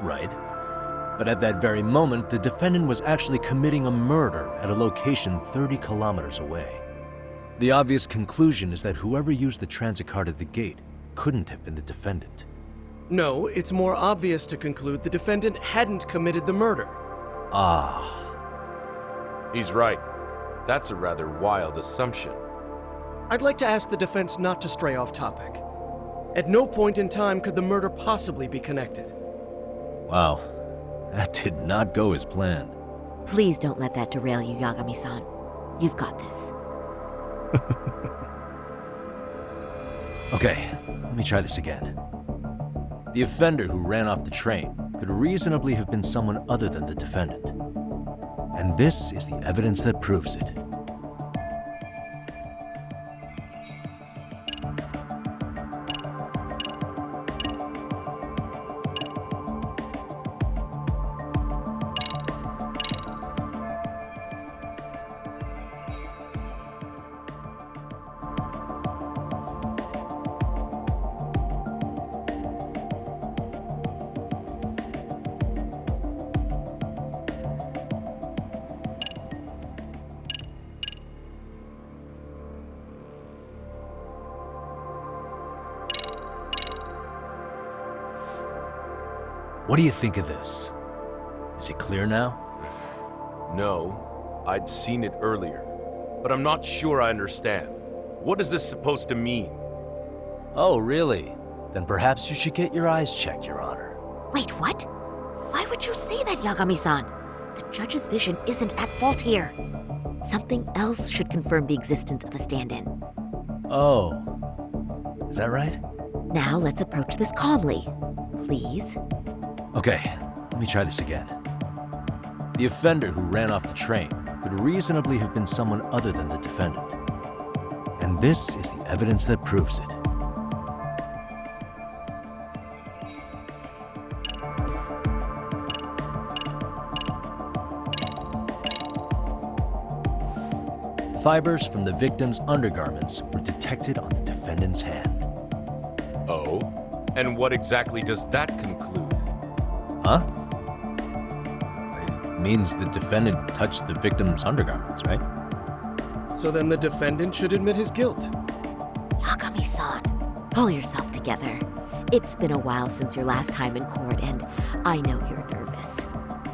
Right. But at that very moment, the defendant was actually committing a murder at a location 30 kilometers away. The obvious conclusion is that whoever used the transit card at the gate couldn't have been the defendant. No, it's more obvious to conclude the defendant hadn't committed the murder. Ah. He's right. That's a rather wild assumption. I'd like to ask the defense not to stray off topic. At no point in time could the murder possibly be connected. Wow. That did not go as planned. Please don't let that derail you, Yagami-san. You've got this. Okay, let me try this again. The offender who ran off the train could reasonably have been someone other than the defendant. And this is the evidence that proves it. What do you think of this? Is it clear now? No, I'd seen it earlier, but I'm not sure I understand. What is this supposed to mean? Oh, really? Then perhaps you should get your eyes checked, Your Honor. Wait, what? Why would you say that, Yagami-san? The judge's vision isn't at fault here. Something else should confirm the existence of a stand-in. Oh. Is that right? Now let's approach this calmly. Please? Okay, let me try this again. The offender who ran off the train could reasonably have been someone other than the defendant. And this is the evidence that proves it. Fibers from the victim's undergarments were detected on the defendant's hand. Oh? And what exactly does that conclude? Huh? It means the defendant touched the victim's undergarments, right? So then the defendant should admit his guilt. Yagami-san, pull yourself together. It's been a while since your last time in court, and I know you're nervous.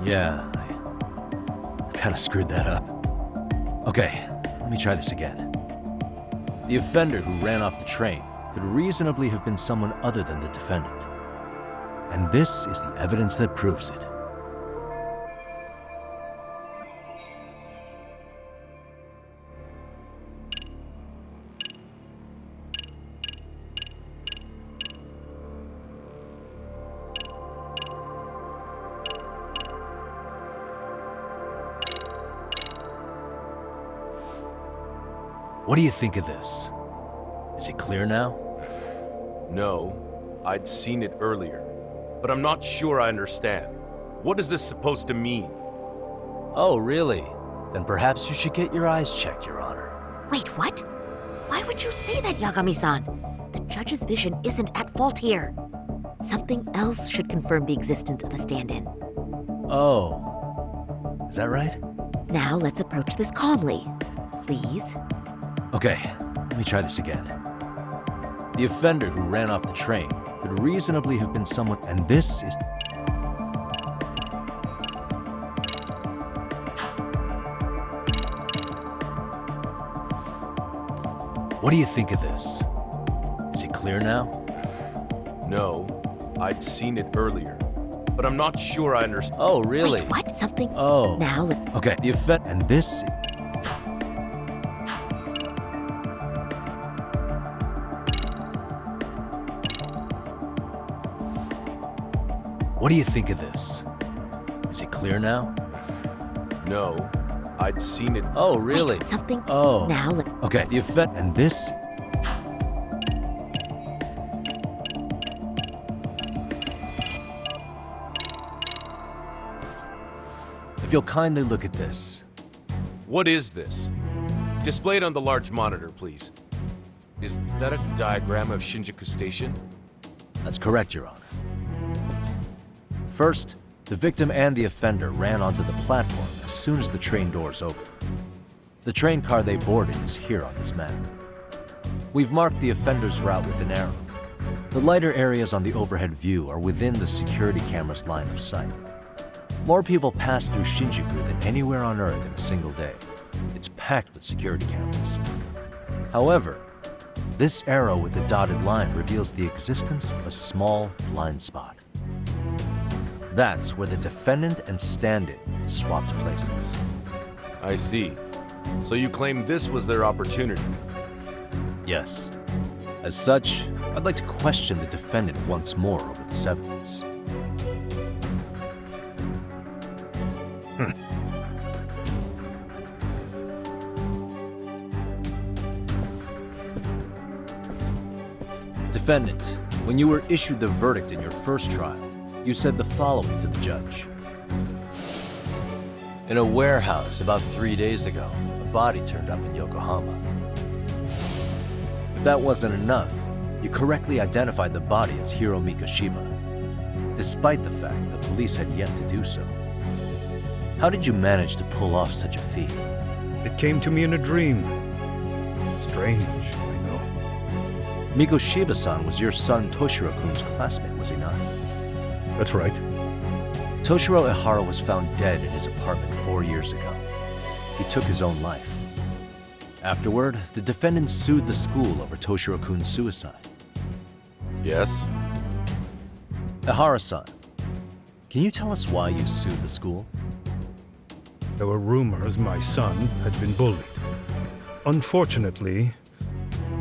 Yeah, I kind of screwed that up. Okay, let me try this again. The offender who ran off the train could reasonably have been someone other than the defendant. And this is the evidence that proves it. What do you think of this? Is it clear now? No, I'd seen it earlier, but I'm not sure I understand. What is this supposed to mean? Oh, really? Then perhaps you should get your eyes checked, Your Honor. Wait, what? Why would you say that, Yagami-san? The judge's vision isn't at fault here. Something else should confirm the existence of a stand-in. Oh. Is that right? Now let's approach this calmly. Please? Okay, let me try this again. The offender who ran off the train could reasonably have been someone, and this is... What do you think of this? Is it clear now? No, I'd seen it earlier, but I'm not sure I understand. Oh, really? Wait, what? Something... Oh. Now Okay, the offender, and this... What do you think of this? Is it clear now? No, I'd seen it. Oh, really? Wait, something... Oh. Now Okay, the effect, and this... If you'll kindly look at this. What is this? Display it on the large monitor, please. Is that a diagram of Shinjuku Station? That's correct, Your Honor. First, the victim and the offender ran onto the platform as soon as the train doors opened. The train car they boarded is here on this map. We've marked the offender's route with an arrow. The lighter areas on the overhead view are within the security camera's line of sight. More people pass through Shinjuku than anywhere on Earth in a single day. It's packed with security cameras. However, this arrow with the dotted line reveals the existence of a small blind spot. That's where the defendant and stand-in swapped places. I see. So you claim this was their opportunity? Yes. As such, I'd like to question the defendant once more over this evidence. Defendant, when you were issued the verdict in your first trial, you said the following to the judge. In a warehouse about 3 days ago, a body turned up in Yokohama. If that wasn't enough, you correctly identified the body as Hiro Mikoshiba, despite the fact the police had yet to do so. How did you manage to pull off such a feat? It came to me in a dream. Strange, I know. Mikoshiba-san was your son Toshiro-kun's classmate, was he not? That's right. Toshiro Ihara was found dead in his apartment 4 years ago. He took his own life. Afterward, the defendant sued the school over Toshiro-kun's suicide. Yes? Ihara-san, can you tell us why you sued the school? There were rumors my son had been bullied. Unfortunately,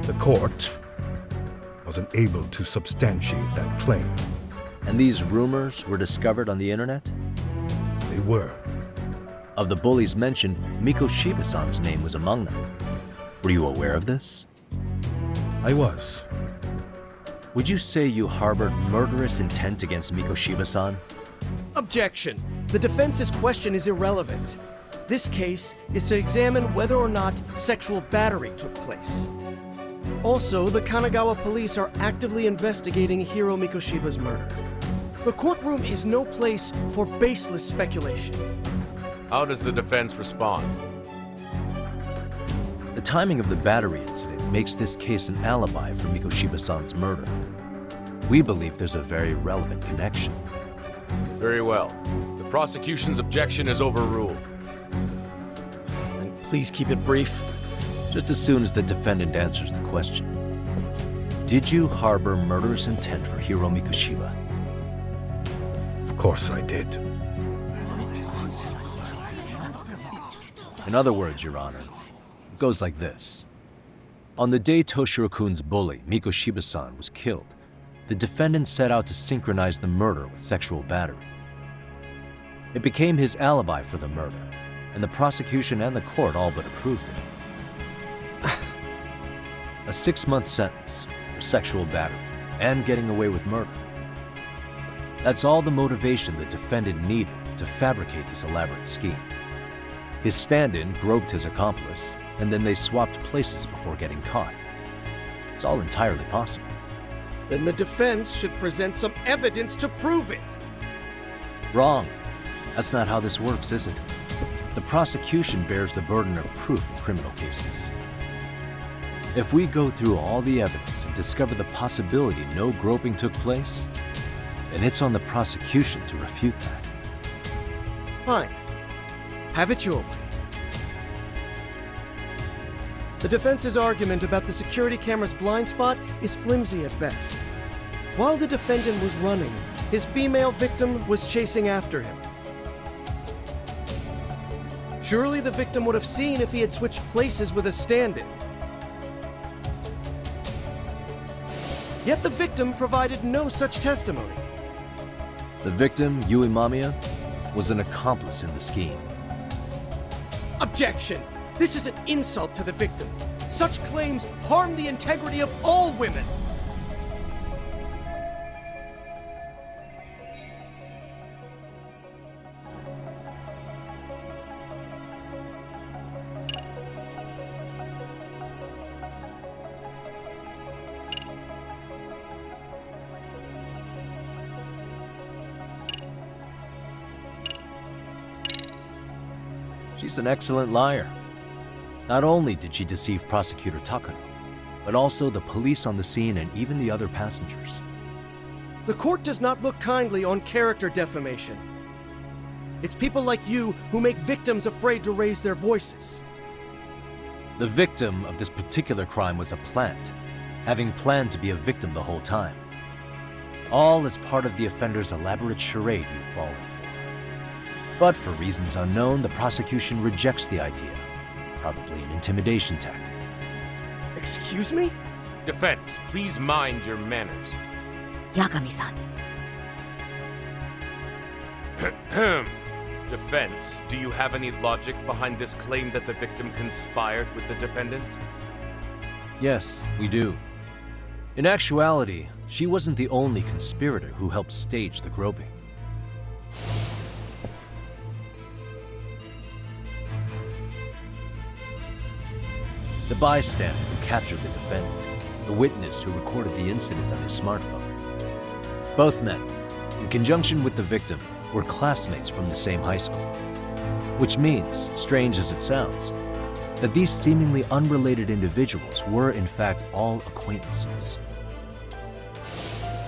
the court wasn't able to substantiate that claim. And these rumors were discovered on the internet? They were. Of the bullies mentioned, Mikoshiba-san's name was among them. Were you aware of this? I was. Would you say you harbored murderous intent against Mikoshiba-san? Objection. The defense's question is irrelevant. This case is to examine whether or not sexual battery took place. Also, the Kanagawa police are actively investigating Hiro Mikoshiba's murder. The courtroom is no place for baseless speculation. How does the defense respond? The timing of the battery incident makes this case an alibi for Mikoshiba-san's murder. We believe there's a very relevant connection. Very well. The prosecution's objection is overruled. And please keep it brief. Just as soon as the defendant answers the question. Did you harbor murderous intent for Hiro Mikoshiba? Of course I did. In other words, Your Honor, it goes like this. On the day Toshiro-kun's bully, Mikoshiba-san, was killed, the defendant set out to synchronize the murder with sexual battery. It became his alibi for the murder, and the prosecution and the court all but approved it. A 6-month sentence for sexual battery and getting away with murder. That's all the motivation the defendant needed to fabricate this elaborate scheme. His stand-in groped his accomplice, and then they swapped places before getting caught. It's all entirely possible. Then the defense should present some evidence to prove it. Wrong. That's not how this works, is it? The prosecution bears the burden of proof in criminal cases. If we go through all the evidence and discover the possibility no groping took place, then it's on the prosecution to refute that. Fine. Have it your way. The defense's argument about the security camera's blind spot is flimsy at best. While the defendant was running, his female victim was chasing after him. Surely the victim would have seen if he had switched places with a stand-in. Yet the victim provided no such testimony. The victim, Yui Mamiya, was an accomplice in the scheme. Objection! This is an insult to the victim. Such claims harm the integrity of all women. She's an excellent liar. Not only did she deceive Prosecutor Takano, but also the police on the scene and even the other passengers. The court does not look kindly on character defamation. It's people like you who make victims afraid to raise their voices. The victim of this particular crime was a plant, having planned to be a victim the whole time. All as part of the offender's elaborate charade you've fallen for. But for reasons unknown, the prosecution rejects the idea. Probably an intimidation tactic. Excuse me? Defense, please mind your manners. Yagami-san. Defense, do you have any logic behind this claim that the victim conspired with the defendant? Yes, we do. In actuality, she wasn't the only conspirator who helped stage the groping. The bystander who captured the defendant, the witness who recorded the incident on his smartphone. Both men, in conjunction with the victim, were classmates from the same high school. Which means, strange as it sounds, that these seemingly unrelated individuals were in fact all acquaintances.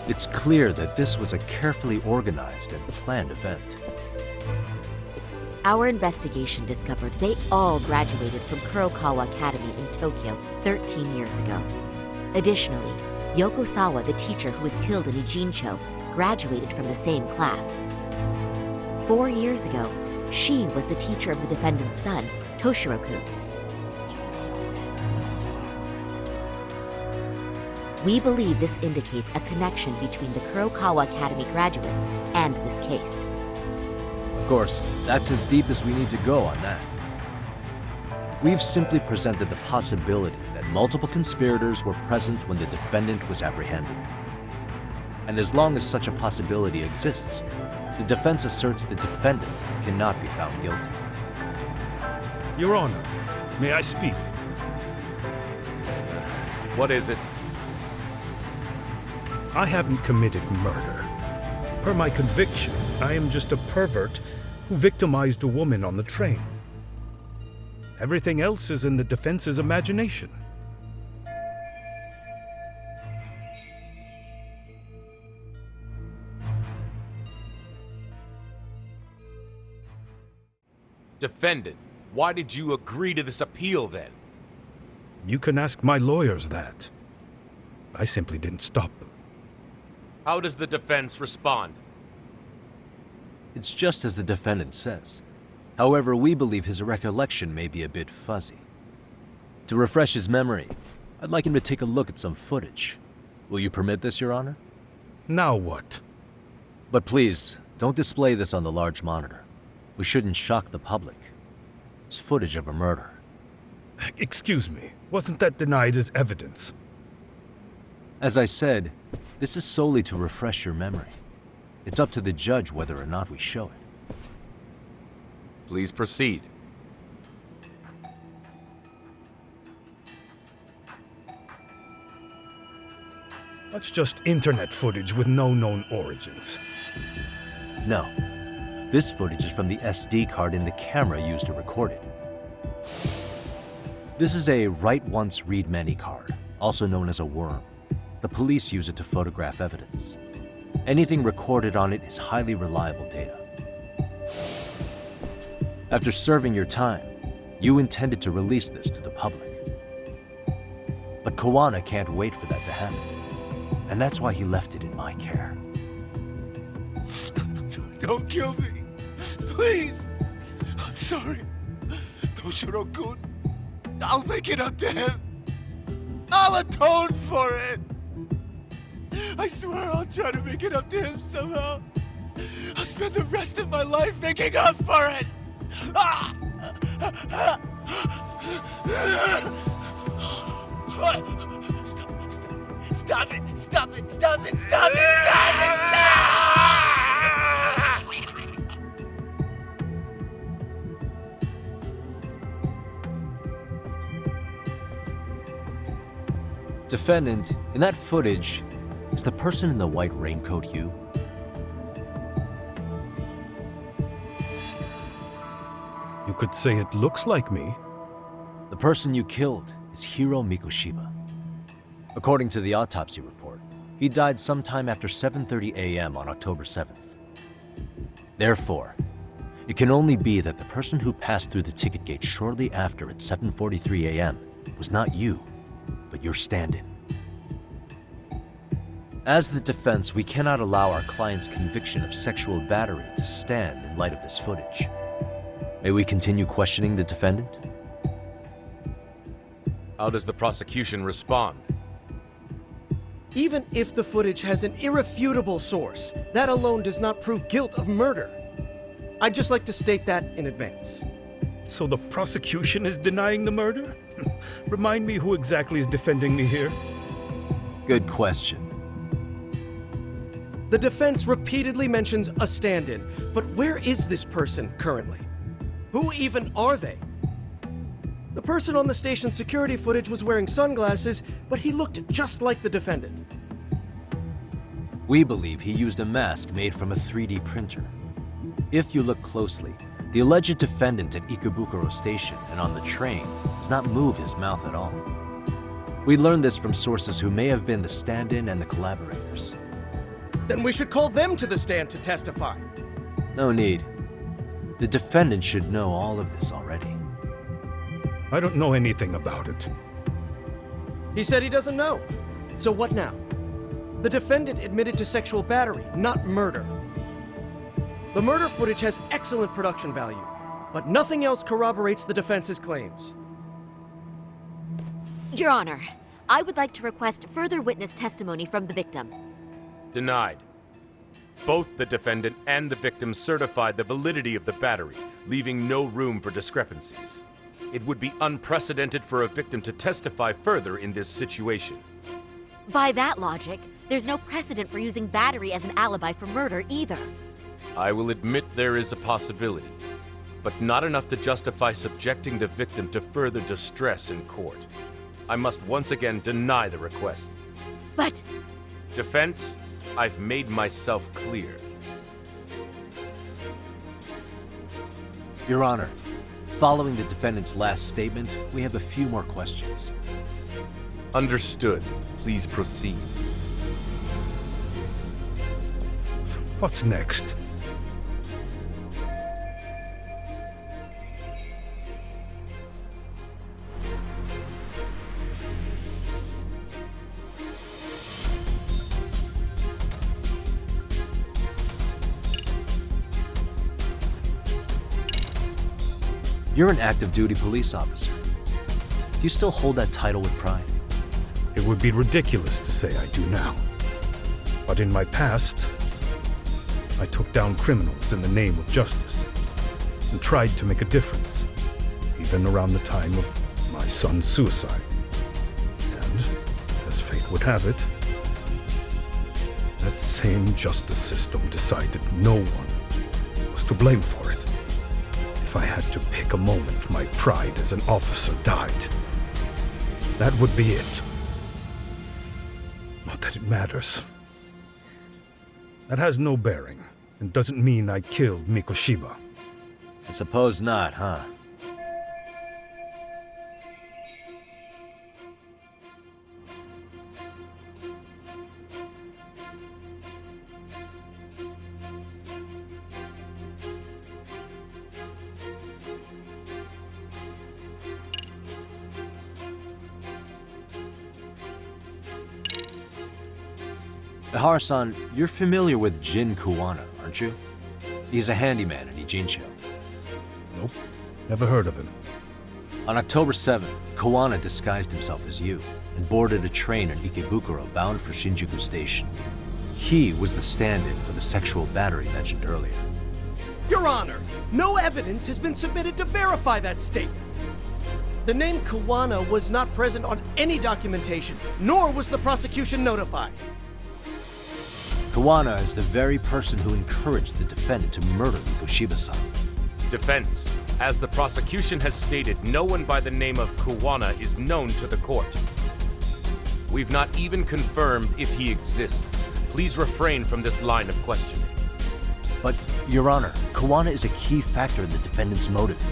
It's clear that this was a carefully organized and planned event. Our investigation discovered they all graduated from Kurokawa Academy in Tokyo 13 years ago. Additionally, Yoko Sawa, the teacher who was killed in Ijincho, graduated from the same class. 4 years ago, she was the teacher of the defendant's son, Toshiro-kun. We believe this indicates a connection between the Kurokawa Academy graduates and this case. Of course, that's as deep as we need to go on that. We've simply presented the possibility that multiple conspirators were present when the defendant was apprehended. And as long as such a possibility exists, the defense asserts the defendant cannot be found guilty. Your Honor, may I speak? What is it? I haven't committed murder. Per my conviction, I am just a pervert who victimized a woman on the train. Everything else is in the defense's imagination. Defendant, why did you agree to this appeal then? You can ask my lawyers that. I simply didn't stop them. How does the defense respond? It's just as the defendant says. However, we believe his recollection may be a bit fuzzy. To refresh his memory, I'd like him to take a look at some footage. Will you permit this, Your Honor? Now what? But please, don't display this on the large monitor. We shouldn't shock the public. It's footage of a murder. Excuse me, wasn't that denied as evidence? As I said, this is solely to refresh your memory. It's up to the judge whether or not we show it. Please proceed. That's just internet footage with no known origins. No. This footage is from the SD card in the camera used to record it. This is a write once, read many card, also known as a worm. The police use it to photograph evidence. Anything recorded on it is highly reliable data. After serving your time, you intended to release this to the public. But Kawana can't wait for that to happen. And that's why he left it in my care. Don't kill me. Please. I'm sorry. Toshiro-kun. I'll make it up to him. I'll atone for it. I swear I'll try to make it up to him somehow. I'll spend the rest of my life making up for it. Stop it! Stop it! Stop it! Stop it! Stop it! Defendant, in that footage, is the person in the white raincoat you? You could say it looks like me. The person you killed is Hiro Mikoshiba. According to the autopsy report, he died sometime after 7:30 a.m. on October 7th. Therefore, it can only be that the person who passed through the ticket gate shortly after at 7:43 a.m. was not you, but your stand-in. As the defense, we cannot allow our client's conviction of sexual battery to stand in light of this footage. May we continue questioning the defendant? How does the prosecution respond? Even if the footage has an irrefutable source, that alone does not prove guilt of murder. I'd just like to state that in advance. So the prosecution is denying the murder? Remind me who exactly is defending me here? Good question. The defense repeatedly mentions a stand-in, but where is this person currently? Who even are they? The person on the station security footage was wearing sunglasses, but he looked just like the defendant. We believe he used a mask made from a 3D printer. If you look closely, the alleged defendant at Ikebukuro Station and on the train does not move his mouth at all. We learned this from sources who may have been the stand-in and the collaborators. Then we should call them to the stand to testify. No need. The defendant should know all of this already. I don't know anything about it. He said he doesn't know. So what now? The defendant admitted to sexual battery, not murder. The murder footage has excellent production value, but nothing else corroborates the defense's claims. Your Honor, I would like to request further witness testimony from the victim. Denied. Both the defendant and the victim certified the validity of the battery, leaving no room for discrepancies. It would be unprecedented for a victim to testify further in this situation. By that logic, there's no precedent for using battery as an alibi for murder either. I will admit there is a possibility, but not enough to justify subjecting the victim to further distress in court. I must once again deny the request. But... Defense, I've made myself clear. Your Honor, following the defendant's last statement, we have a few more questions. Understood. Please proceed. What's next? You're an active duty police officer. Do you still hold that title with pride? It would be ridiculous to say I do now. But in my past, I took down criminals in the name of justice and tried to make a difference, even around the time of my son's suicide. And, as fate would have it, that same justice system decided no one was to blame for it. If I had to pick a moment my pride as an officer died, that would be it. Not that it matters. That has no bearing, and doesn't mean I killed Mikoshiba. I suppose not, huh? Ihara-san, you're familiar with Jin Kuwana, aren't you? He's a handyman in Ijincho. Nope, never heard of him. On October 7th, Kuwana disguised himself as you and boarded a train in Ikebukuro bound for Shinjuku Station. He was the stand-in for the sexual battery mentioned earlier. Your Honor, no evidence has been submitted to verify that statement. The name Kuwana was not present on any documentation, nor was the prosecution notified. Kuwana is the very person who encouraged the defendant to murder Mikoshiba-san. Defense, as the prosecution has stated, no one by the name of Kuwana is known to the court. We've not even confirmed if he exists. Please refrain from this line of questioning. But, Your Honor, Kuwana is a key factor in the defendant's motive.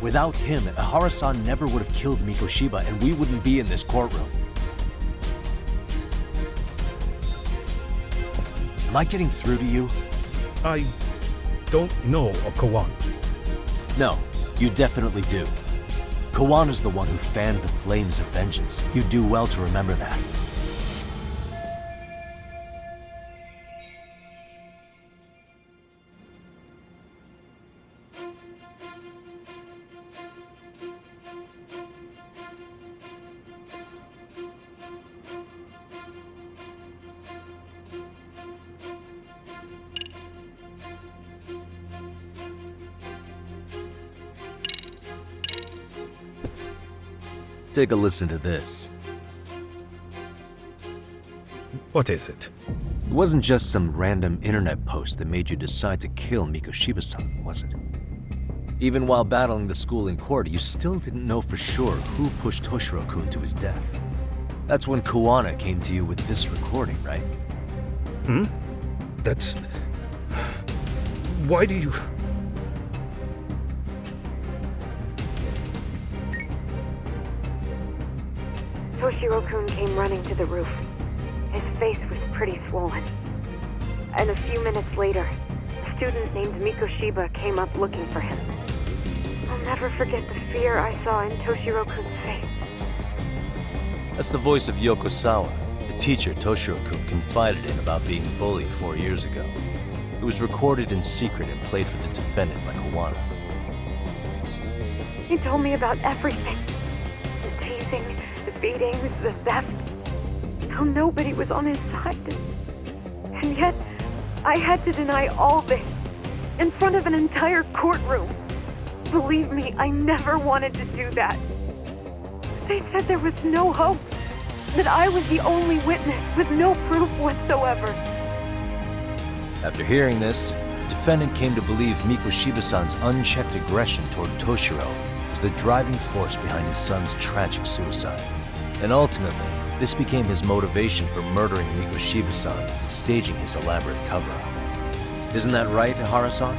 Without him, Ihara-san never would have killed Mikoshiba, and we wouldn't be in this courtroom. Am I getting through to you? I don't know a Kawana. No, you definitely do. Kawana's the one who fanned the flames of vengeance. You do well to remember that. Take a listen to this. What is it? It wasn't just some random internet post that made you decide to kill Mikoshiba-san, was it? Even while battling the school in court, you still didn't know for sure who pushed Toshiro-kun to his death. That's when Kawana came to you with this recording, right? That's... Why do you... Toshiro-kun came running to the roof. His face was pretty swollen. And a few minutes later, a student named Mikoshiba came up looking for him. I'll never forget the fear I saw in Toshiro-kun's face. That's the voice of Yokosawa, the teacher Toshiro-kun confided in about being bullied 4 years ago. It was recorded in secret and played for the defendant by Kawana. He told me about everything. The teasing, the beatings, the theft. How nobody was on his side. And yet, I had to deny all this in front of an entire courtroom. Believe me, I never wanted to do that. They said there was no hope, that I was the only witness with no proof whatsoever. After hearing this, the defendant came to believe Mikoshiba-san's unchecked aggression toward Toshiro was the driving force behind his son's tragic suicide. And ultimately, this became his motivation for murdering Mikoshiba-san and staging his elaborate cover-up. Isn't that right, Ihara-san?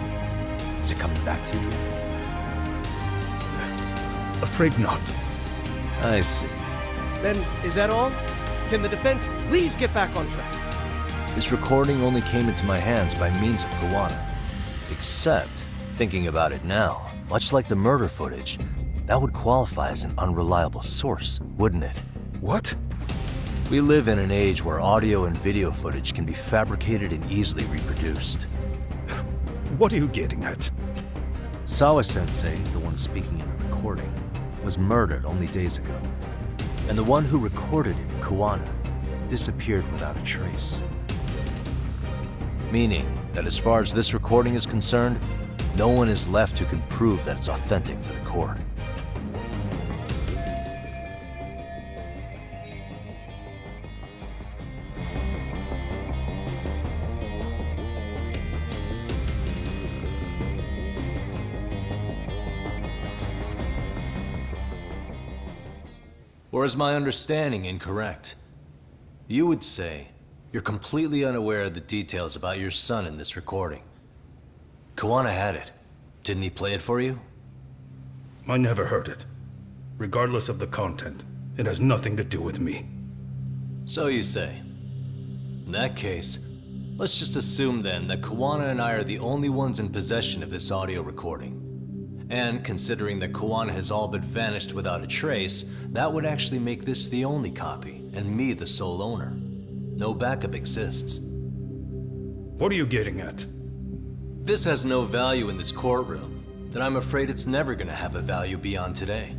Is it coming back to you? Afraid not. I see. Then, is that all? Can the defense please get back on track? This recording only came into my hands by means of Kawana. Except, thinking about it now, much like the murder footage, that would qualify as an unreliable source, wouldn't it? What? We live in an age where audio and video footage can be fabricated and easily reproduced. What are you getting at? Sawa-sensei, the one speaking in the recording, was murdered only days ago. And the one who recorded it, Kawana, disappeared without a trace. Meaning that as far as this recording is concerned, no one is left who can prove that it's authentic to the court. Or is my understanding incorrect? You would say you're completely unaware of the details about your son in this recording. Kawana had it. Didn't he play it for you? I never heard it. Regardless of the content, it has nothing to do with me. So you say. In that case, let's just assume then that Kawana and I are the only ones in possession of this audio recording. And considering that Kawana has all but vanished without a trace, that would actually make this the only copy, and me the sole owner. No backup exists. What are you getting at? This has no value in this courtroom, then I'm afraid it's never gonna have a value beyond today.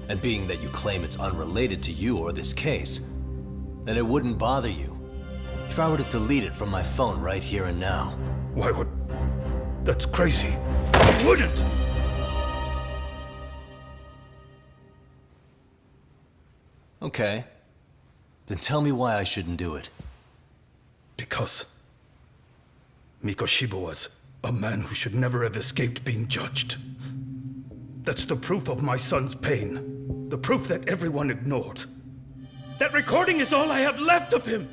And being that you claim it's unrelated to you or this case, then it wouldn't bother you if I were to delete it from my phone right here and now. Why would... That's crazy. I wouldn't! Okay. Then tell me why I shouldn't do it. Because Mikoshiba was a man who should never have escaped being judged. That's the proof of my son's pain. The proof that everyone ignored. That recording is all I have left of him!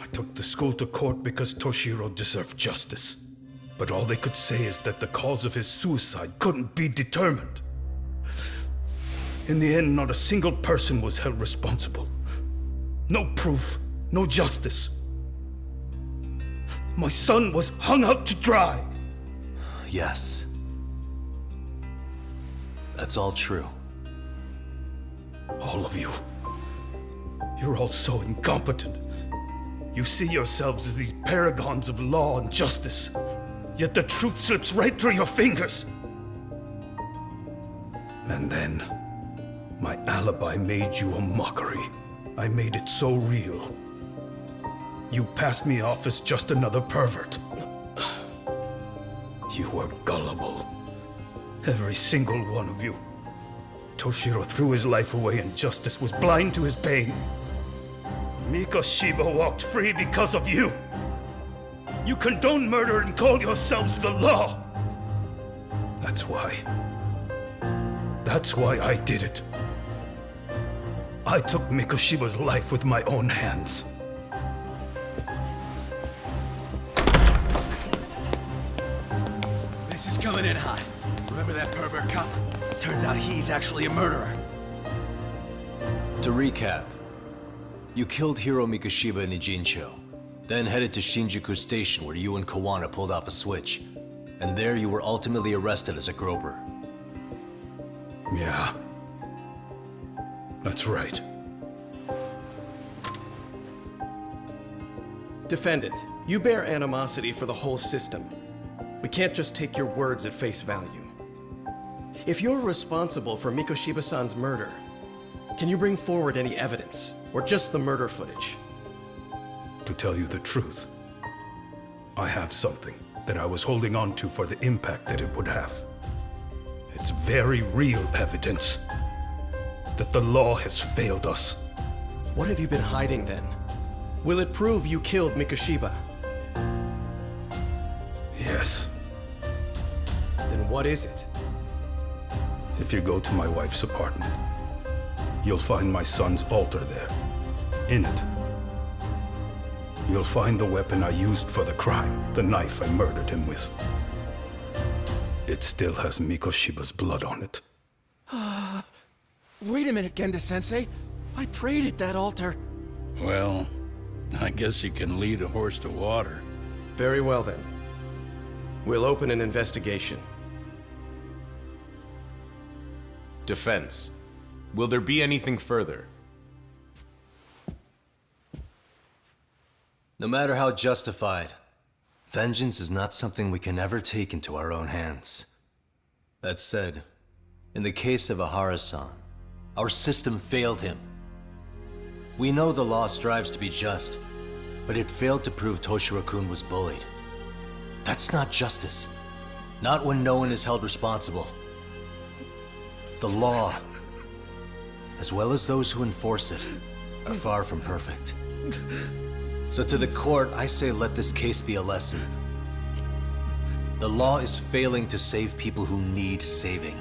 I took the school to court because Toshiro deserved justice. But all they could say is that the cause of his suicide couldn't be determined. In the end, not a single person was held responsible. No proof, no justice. My son was hung out to dry. Yes. That's all true. All of you. You're all so incompetent. You see yourselves as these paragons of law and justice, yet the truth slips right through your fingers. And then, my alibi made you a mockery. I made it so real. You passed me off as just another pervert. You were gullible. Every single one of you. Toshiro threw his life away and justice was blind to his pain. Mikoshiba walked free because of you. You condone murder and call yourselves the law. That's why I did it. I took Mikoshiba's life with my own hands. This is coming in hot. Remember that pervert cop? Turns out he's actually a murderer. To recap, you killed Hiro Mikoshiba in Ijincho, then headed to Shinjuku Station where you and Kawana pulled off a switch, and there you were ultimately arrested as a groper. Yeah. That's right. Defendant, you bear animosity for the whole system. We can't just take your words at face value. If you're responsible for Mikoshiba-san's murder, can you bring forward any evidence, or just the murder footage? To tell you the truth, I have something that I was holding on to for the impact that it would have. It's very real evidence that the law has failed us. What have you been hiding then? Will it prove you killed Mikoshiba? Yes. Then what is it? If you go to my wife's apartment, you'll find my son's altar there. In it, you'll find the weapon I used for the crime, the knife I murdered him with. It still has Mikoshiba's blood on it. Wait a minute, Genda-sensei. I prayed at that altar. Well, I guess you can lead a horse to water. Very well then. We'll open an investigation. Defense. Will there be anything further? No matter how justified, vengeance is not something we can ever take into our own hands. That said, in the case of Ahara-san, our system failed him. We know the law strives to be just, but it failed to prove Toshiro-kun was bullied. That's not justice. Not when no one is held responsible. The law, as well as those who enforce it, are far from perfect. So to the court, I say let this case be a lesson. The law is failing to save people who need saving.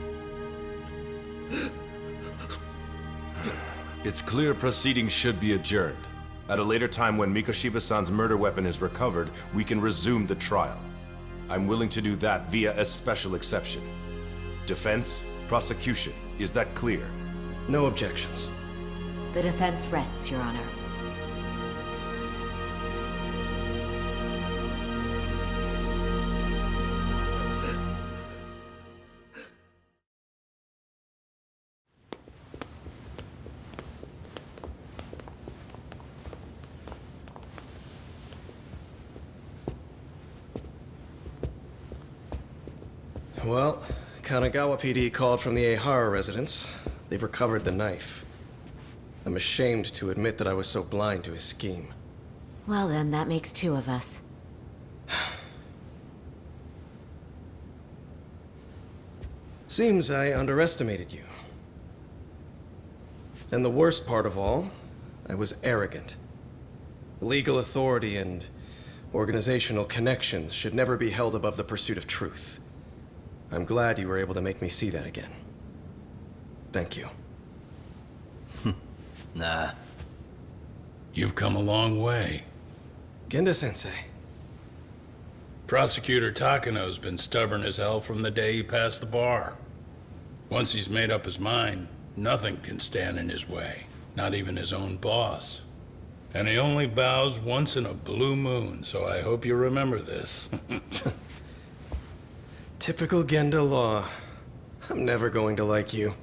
It's clear proceedings should be adjourned. At a later time when Mikoshiba-san's murder weapon is recovered, we can resume the trial. I'm willing to do that via a special exception. Defense, prosecution, is that clear? No objections. The defense rests, Your Honor. Well, Kanagawa PD called from the Ehara residence. They've recovered the knife. I'm ashamed to admit that I was so blind to his scheme. Well then, that makes two of us. Seems I underestimated you. And the worst part of all, I was arrogant. Legal authority and organizational connections should never be held above the pursuit of truth. I'm glad you were able to make me see that again. Thank you. Nah. You've come a long way. Genda-sensei. Prosecutor Takano's been stubborn as hell from the day he passed the bar. Once he's made up his mind, nothing can stand in his way, not even his own boss. And he only bows once in a blue moon, so I hope you remember this. Typical Genda law. I'm never going to like you.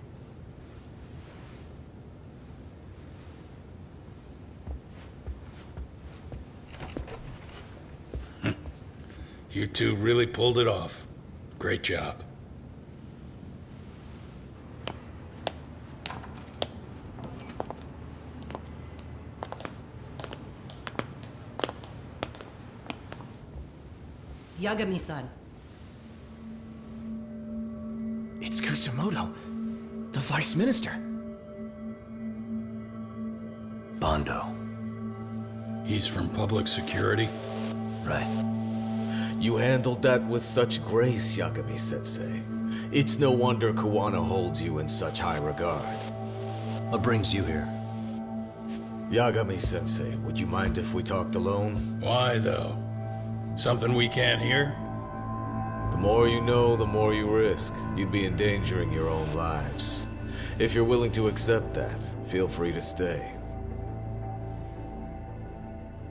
You two really pulled it off. Great job. Yagami-san. It's Kusumoto, the Vice Minister. Bondo. He's from public security? Right. You handled that with such grace, Yagami-sensei. It's no wonder Kuwana holds you in such high regard. What brings you here? Yagami-sensei, would you mind if we talked alone? Why, though? Something we can't hear? The more you know, the more you risk. You'd be endangering your own lives. If you're willing to accept that, feel free to stay.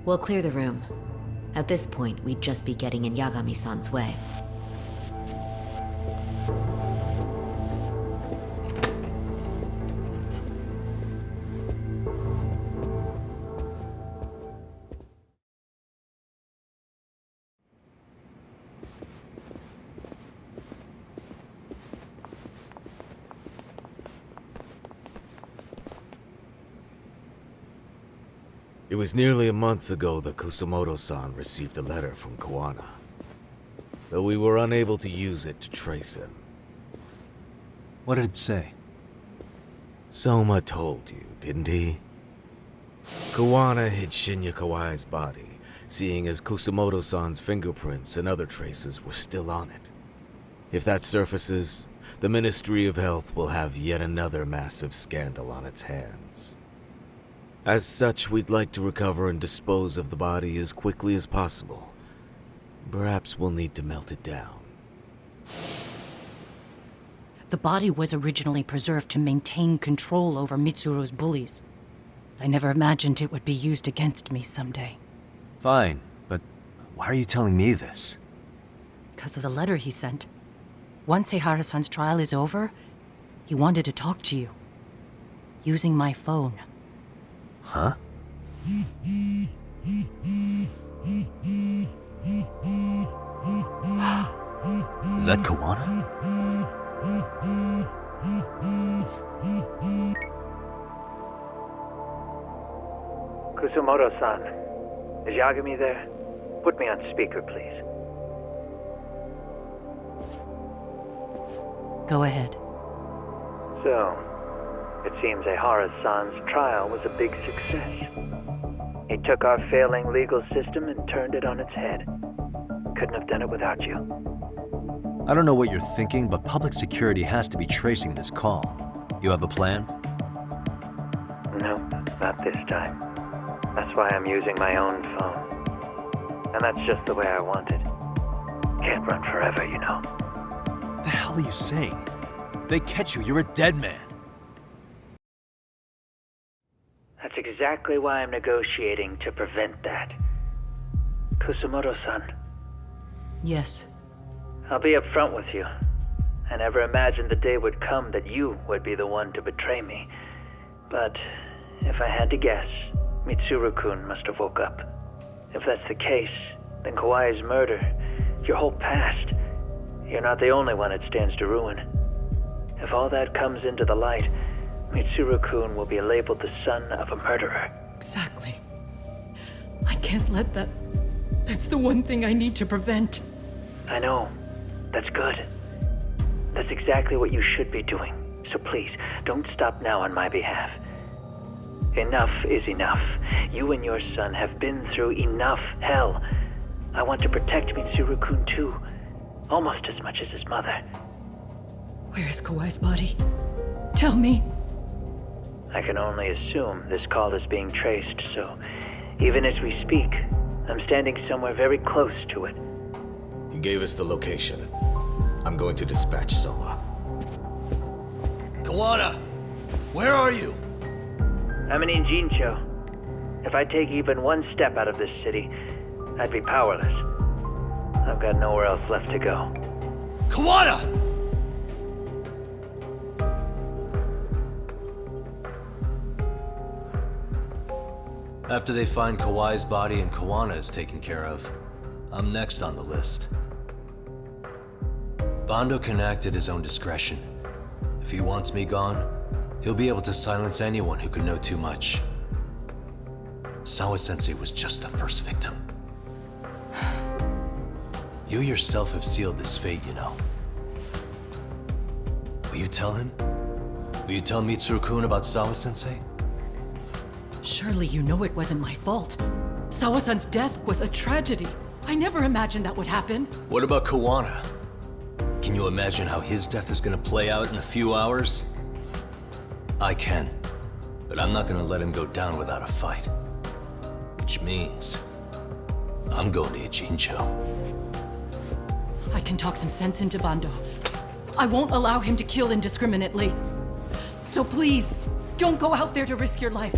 We'll clear the room. At this point, we'd just be getting in Yagami-san's way. It was nearly a month ago that Kusumoto-san received a letter from Kuwana, though we were unable to use it to trace him. What did it say? Soma told you, didn't he? Kuwana hid Shinya Kawai's body, seeing as Kusumoto-san's fingerprints and other traces were still on it. If that surfaces, the Ministry of Health will have yet another massive scandal on its hands. As such, we'd like to recover and dispose of the body as quickly as possible. Perhaps we'll need to melt it down. The body was originally preserved to maintain control over Mitsuru's bullies. I never imagined it would be used against me someday. Fine, but why are you telling me this? Because of the letter he sent. Once Eihara-san's trial is over, he wanted to talk to you. Using my phone. Huh? Is that Kuwana? Kusumoto-san, is Yagami there? Put me on speaker, please. Go ahead. So, it seems Eihara-san's trial was a big success. He took our failing legal system and turned it on its head. Couldn't have done it without you. I don't know what you're thinking, but public security has to be tracing this call. You have a plan? No, not this time. That's why I'm using my own phone. And that's just the way I want it. Can't run forever, you know. What the hell are you saying? They catch you, you're a dead man. That's exactly why I'm negotiating to prevent that. Kusumoto-san. Yes. I'll be upfront with you. I never imagined the day would come that you would be the one to betray me. But if I had to guess, Mitsuru-kun must have woke up. If that's the case, then Kawai's murder, your whole past, you're not the only one it stands to ruin. If all that comes into the light, Mitsuru-kun will be labeled the son of a murderer. Exactly. I can't let that... That's the one thing I need to prevent. I know. That's good. That's exactly what you should be doing. So please, don't stop now on my behalf. Enough is enough. You and your son have been through enough hell. I want to protect Mitsuru-kun too. Almost as much as his mother. Where is Kawai's body? Tell me. I can only assume this call is being traced, so even as we speak, I'm standing somewhere very close to it. gave us the location. I'm going to dispatch Soma. Kawana! Where are you? I'm in Injincho. If I take even one step out of this city, I'd be powerless. I've got nowhere else left to go. Kawana! After they find Kawai's body and Kawana is taken care of, I'm next on the list. Bando can act at his own discretion. If he wants me gone, he'll be able to silence anyone who could know too much. Sawa-sensei was just the first victim. You yourself have sealed this fate, you know. Will you tell him? Will you tell Mitsuru-kun about Sawa-sensei? Surely you know it wasn't my fault. Sawa-san's death was a tragedy. I never imagined that would happen. What about Kawana? Can you imagine how his death is gonna play out in a few hours? I can, but I'm not gonna let him go down without a fight. Which means, I'm going to Ijincho. I can talk some sense into Bando. I won't allow him to kill indiscriminately. So please, don't go out there to risk your life.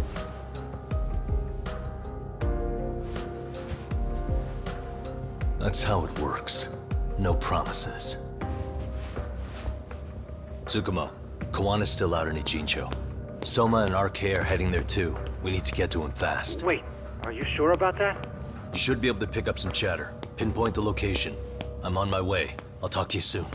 That's how it works. No promises. Tsukumo, Kawana's still out in Ijincho. Soma and RK are heading there too. We need to get to him fast. Wait, are you sure about that? You should be able to pick up some chatter. Pinpoint the location. I'm on my way. I'll talk to you soon.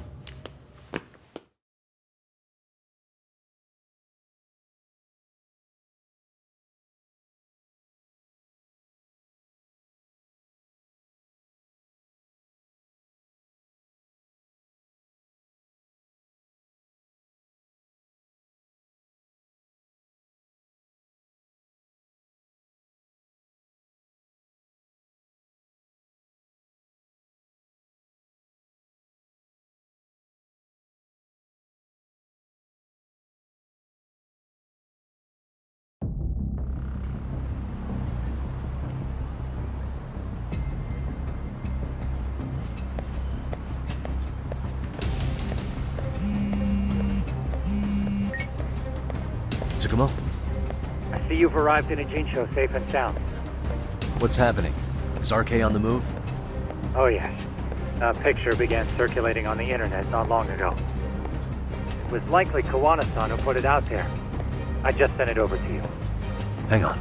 Tsukumo? I see you've arrived in Ijincho safe and sound. What's happening? Is RK on the move? Oh yes. A picture began circulating on the internet not long ago. It was likely Kawana-san who put it out there. I just sent it over to you. Hang on.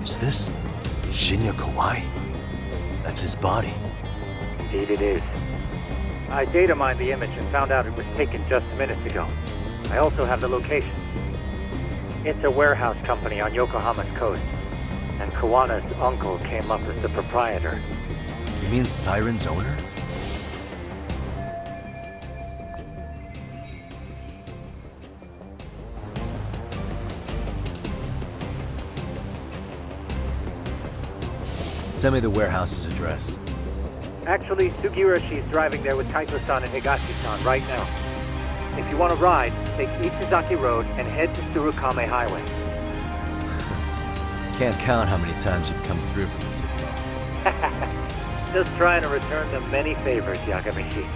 Is this Shinya Kawai? That's his body. Indeed it is. I data mined the image and found out it was taken just minutes ago. I also have the location. It's a warehouse company on Yokohama's coast, and Kawana's uncle came up as the proprietor. You mean Siren's owner? Send me the warehouse's address. Actually, Sugiroshi's driving there with Kaito-san and Higashi-san right now. If you want to ride, take Ichizaki Road and head to Tsurukame Highway. Can't count how many times you've come through for this. Just trying to return the many favors, Yagami-shi.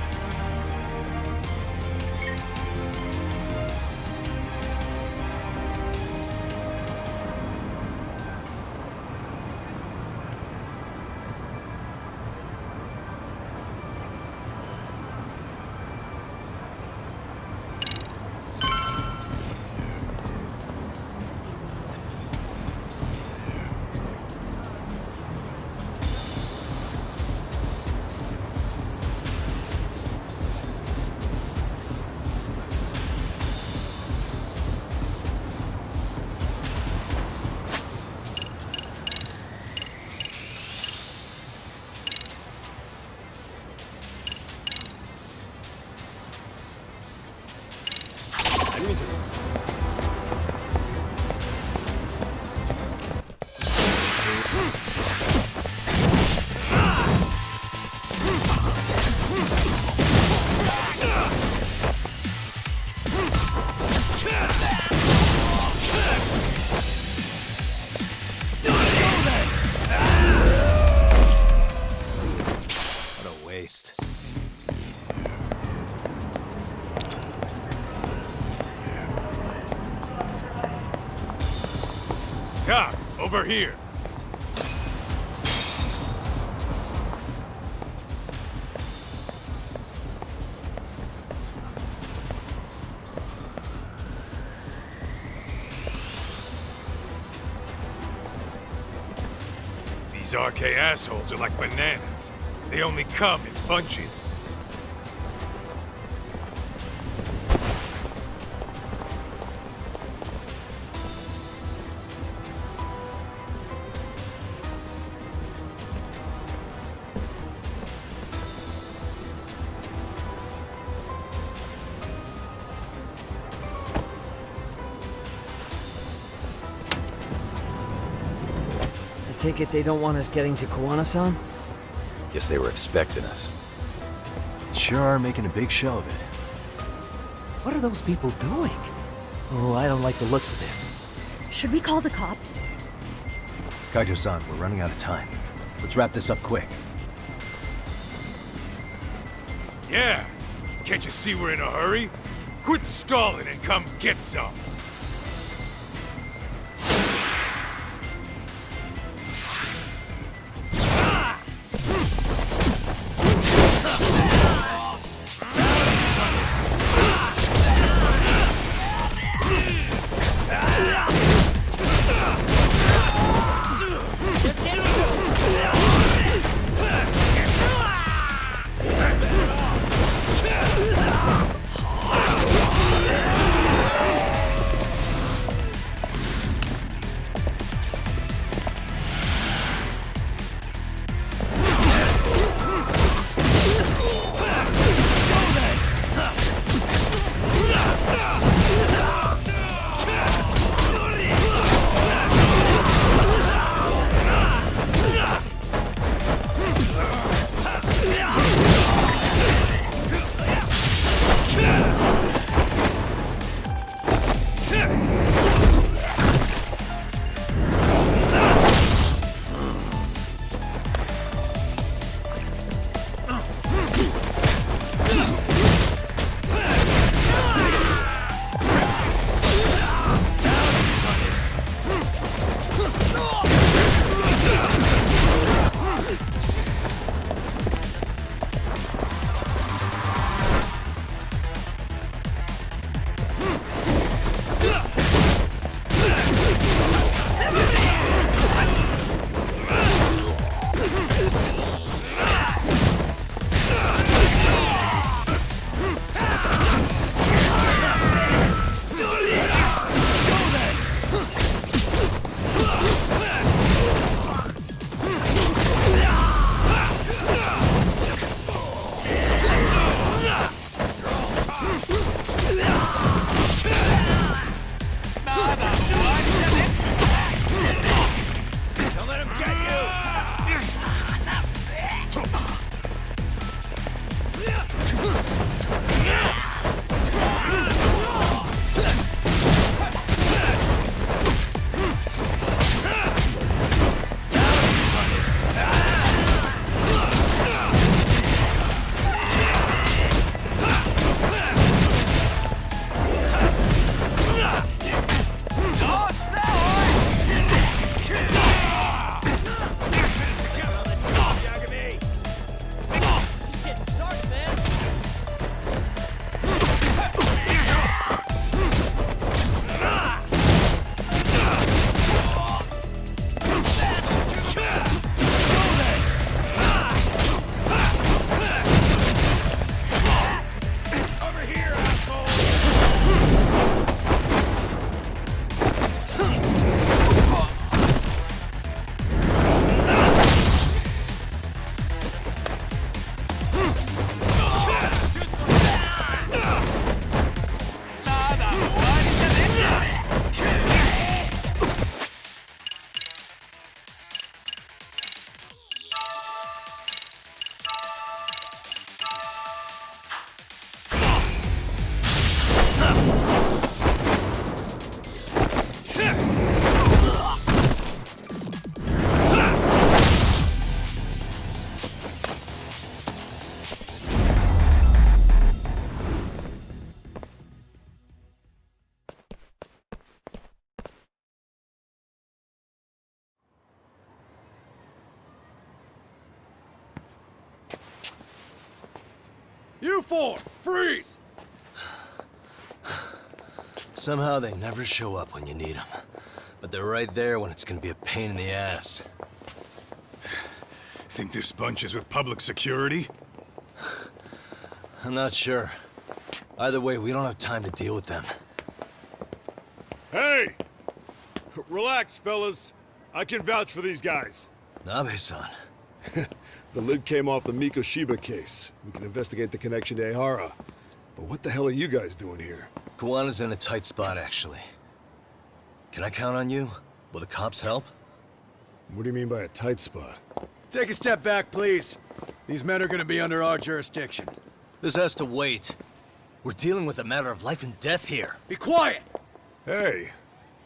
Cop, over here. These RK assholes are like bananas. They only come in bunches. I take it they don't want us getting to Kawana-san? Guess they were expecting us. Sure are making a big show of it. What are those people doing? Oh, I don't like the looks of this. Should we call the cops? Kaito-san, we're running out of time. Let's wrap this up quick. Yeah. Can't you see we're in a hurry? Quit stalling and come get some. You four, freeze! Somehow they never show up when you need them. But they're right there when it's gonna be a pain in the ass. Think this bunch is with public security? I'm not sure. Either way, we don't have time to deal with them. Hey! Relax, fellas. I can vouch for these guys. Nabe-san. The lid came off the Mikoshiba case. We can investigate the connection to Ehara. But what the hell are you guys doing here? Kawana's in a tight spot, actually. Can I count on you? Will the cops help? What do you mean by a tight spot? Take a step back, please. These men are gonna be under our jurisdiction. This has to wait. We're dealing with a matter of life and death here. Be quiet! Hey,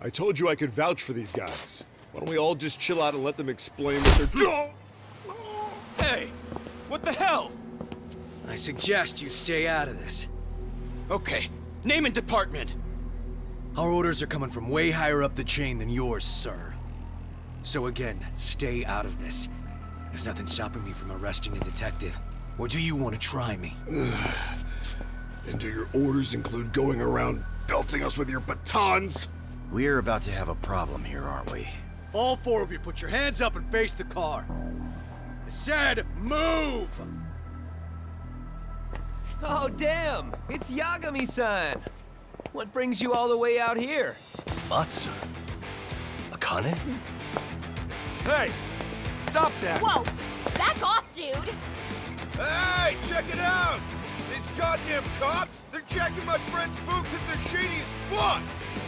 I told you I could vouch for these guys. Why don't we all just chill out and let them explain what they're doing? Hey! What the hell? I suggest you stay out of this. Okay, name and department. Our orders are coming from way higher up the chain than yours, sir. So again, stay out of this. There's nothing stopping me from arresting a detective. Or do you want to try me? And do your orders include going around belting us with your batons? We're about to have a problem here, aren't we? All four of you, put your hands up and face the car. I said, move! Oh, damn! It's Yagami-san! What brings you all the way out here? Matsu? Akane? Hey! Stop that! Whoa! Back off, dude! Hey, check it out! These goddamn cops, they're checking my friend's food because they're shady as fuck!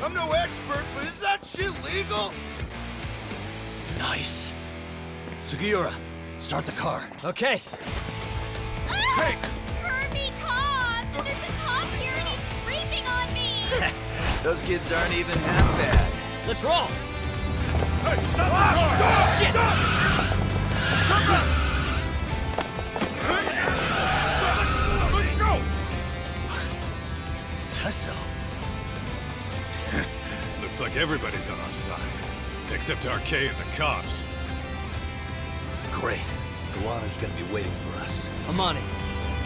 I'm no expert, but is that shit legal? Nice. Sugiura, start the car. Okay. Ah! Hey! Herbie cop! There's a cop here and he's creeping on me! Those kids aren't even half bad. Let's roll! Hey, stop the car! Shit! Let's go! Tesso. Looks like everybody's on our side. Except RK and the cops. Great. Kawana's gonna be waiting for us. I'm on it.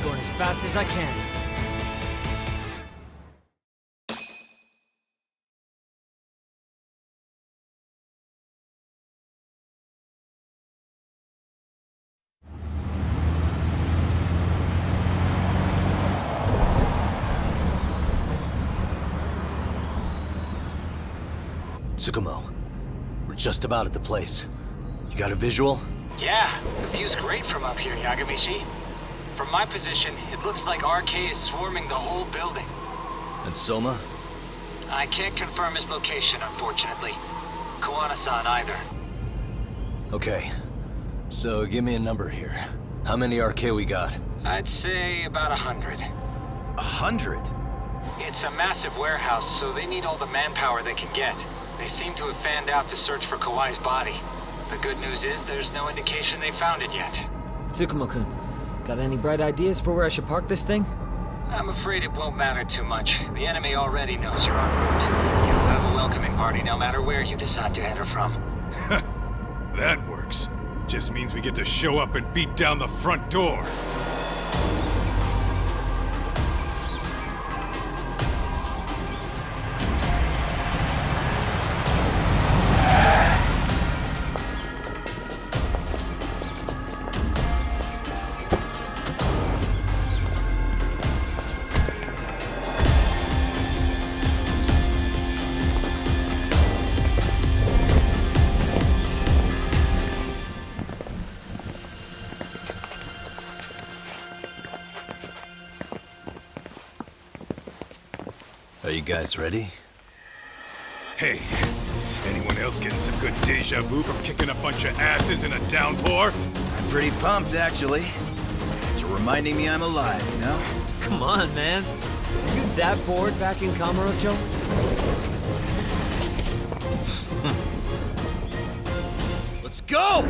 Going as fast as I can. Tsukumo, we're just about at the place. You got a visual? Yeah, the view's great from up here, Yagami-shi. From my position, it looks like RK is swarming the whole building. And Soma? I can't confirm his location, unfortunately. Kawana-san either. Okay. So give me a number here. How many RK we got? I'd say about 100. 100? It's a massive warehouse, so they need all the manpower they can get. They seem to have fanned out to search for Kawai's body. The good news is there's no indication they found it yet. Tsukumo-kun, got any bright ideas for where I should park this thing? I'm afraid it won't matter too much. The enemy already knows you're en route. You'll have a welcoming party no matter where you decide to enter from. That works. Just means we get to show up and beat down the front door. Are you guys ready? Hey, anyone else getting some good deja vu from kicking a bunch of asses in a downpour? I'm pretty pumped, actually. It's reminding me I'm alive, you know? Come on, man. Are you that bored back in Kamurocho? Let's go!